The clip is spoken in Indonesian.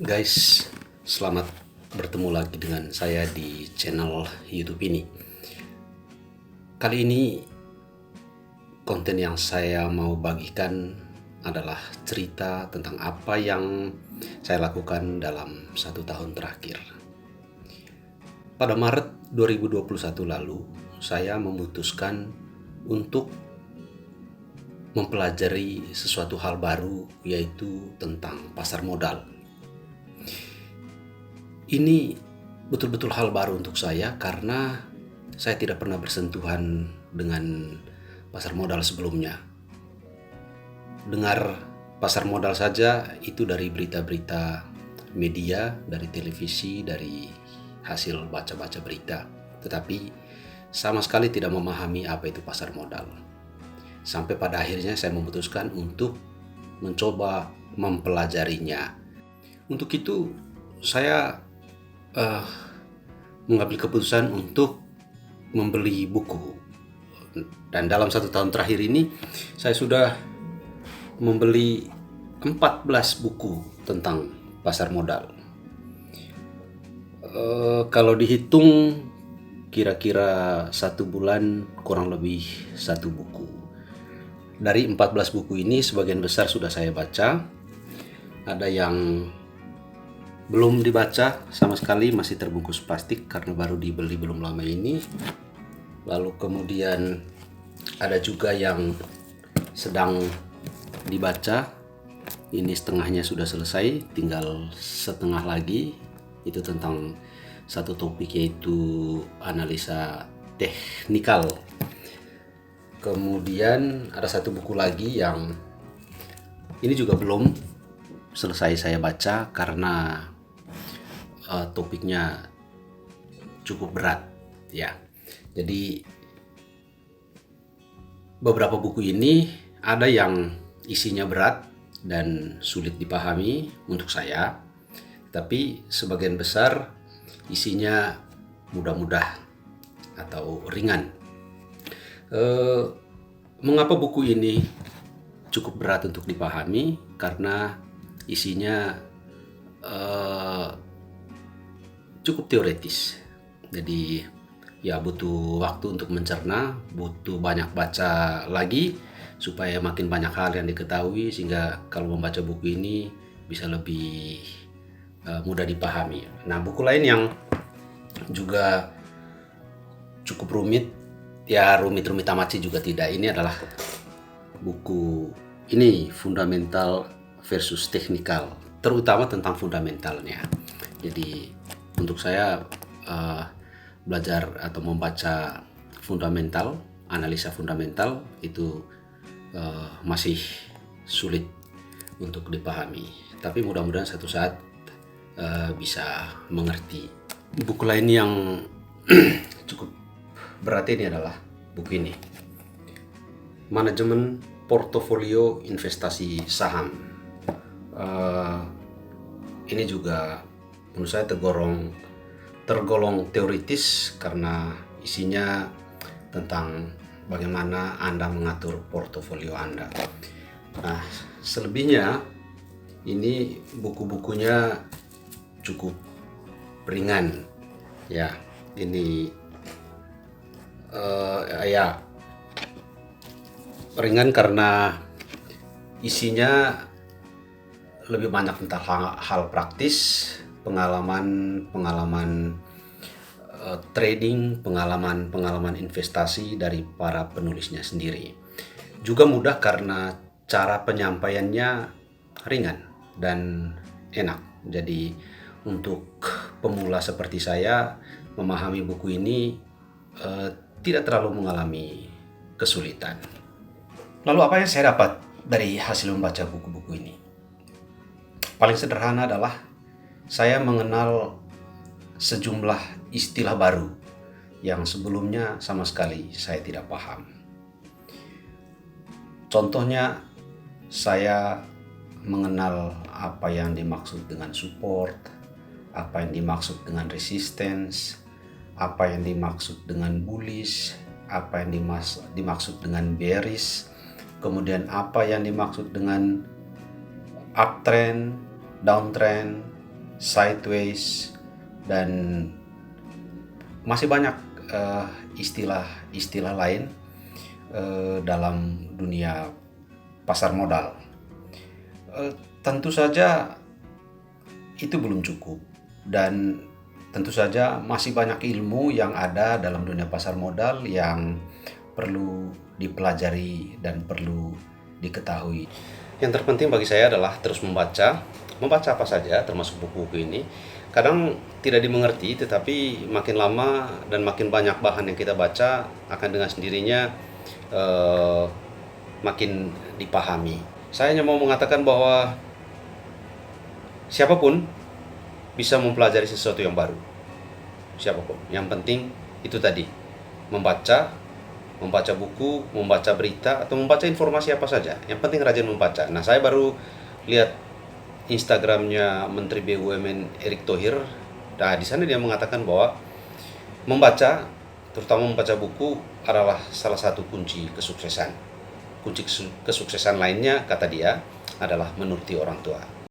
Guys, selamat bertemu lagi dengan saya di channel YouTube ini. Kali ini konten yang saya mau bagikan adalah cerita tentang apa yang saya lakukan dalam 1 tahun terakhir. Pada Maret 2021 lalu, saya memutuskan untuk mempelajari sesuatu hal baru, yaitu tentang pasar modal. Ini betul-betul hal baru untuk saya karena saya tidak pernah bersentuhan dengan pasar modal sebelumnya. Dengar pasar modal saja itu dari berita-berita media, dari televisi, dari hasil baca-baca berita. Tetapi sama sekali tidak memahami apa itu pasar modal. Sampai pada akhirnya saya memutuskan untuk mencoba mempelajarinya. Untuk itu saya mengambil keputusan untuk membeli buku, dan dalam 1 tahun terakhir ini saya sudah membeli 14 buku tentang pasar modal. Kalau dihitung kira-kira 1 bulan kurang lebih 1 buku. Dari 14 buku ini sebagian besar sudah saya baca, ada yang belum dibaca sama sekali, masih terbungkus plastik karena baru dibeli belum lama ini. Lalu kemudian ada juga yang sedang dibaca, ini setengahnya sudah selesai, tinggal setengah lagi. Itu tentang satu topik, yaitu analisa teknikal. Kemudian ada satu buku lagi yang ini juga belum selesai saya baca karena topiknya cukup berat ya. Jadi beberapa buku ini ada yang isinya berat dan sulit dipahami untuk saya, tapi sebagian besar isinya mudah-mudah atau ringan. Mengapa buku ini cukup berat untuk dipahami? Karena isinya cukup teoretis, jadi ya butuh waktu untuk mencerna, butuh banyak baca lagi supaya makin banyak hal yang diketahui, sehingga kalau membaca buku ini bisa lebih mudah dipahami. Nah, buku lain yang juga cukup rumit, ya rumit-rumit amat sih juga tidak, ini adalah buku ini fundamental versus teknikal, terutama tentang fundamentalnya. Jadi untuk saya belajar atau membaca fundamental, analisa fundamental itu masih sulit untuk dipahami. Tapi mudah-mudahan satu saat bisa mengerti. Buku lain yang cukup berat ini adalah buku ini, Manajemen Portofolio Investasi Saham. Ini juga menurut saya tergolong teoritis karena isinya tentang bagaimana Anda mengatur portofolio Anda. Nah, selebihnya ini buku-bukunya cukup ringan ya. Ini ya ringan karena isinya lebih banyak tentang hal praktis, pengalaman trading, pengalaman investasi dari para penulisnya sendiri. Juga mudah karena cara penyampaiannya ringan dan enak. Jadi untuk pemula seperti saya memahami buku ini tidak terlalu mengalami kesulitan. Lalu apa yang saya dapat dari hasil membaca buku-buku ini? Paling sederhana adalah saya mengenal sejumlah istilah baru yang sebelumnya sama sekali saya tidak paham. Contohnya, saya mengenal apa yang dimaksud dengan support, apa yang dimaksud dengan resistance, apa yang dimaksud dengan bullish, apa yang dimaksud dengan bearish, kemudian apa yang dimaksud dengan uptrend, downtrend, sideways, dan masih banyak istilah-istilah lain dalam dunia pasar modal. Tentu saja itu belum cukup, dan tentu saja masih banyak ilmu yang ada dalam dunia pasar modal yang perlu dipelajari dan perlu diketahui. Yang terpenting bagi saya adalah terus membaca apa saja, termasuk buku-buku ini. Kadang tidak dimengerti, tetapi makin lama dan makin banyak bahan yang kita baca, akan dengan sendirinya makin dipahami. Saya hanya mau mengatakan bahwa siapapun bisa mempelajari sesuatu yang baru. Siapapun. Yang penting itu tadi, membaca buku, membaca berita, atau membaca informasi apa saja. Yang penting rajin membaca. Nah, saya baru lihat Instagramnya Menteri BUMN Erick Thohir. Nah, di sana dia mengatakan bahwa membaca, terutama membaca buku, adalah salah satu kunci kesuksesan. Kunci kesuksesan lainnya, kata dia, adalah menuruti orang tua.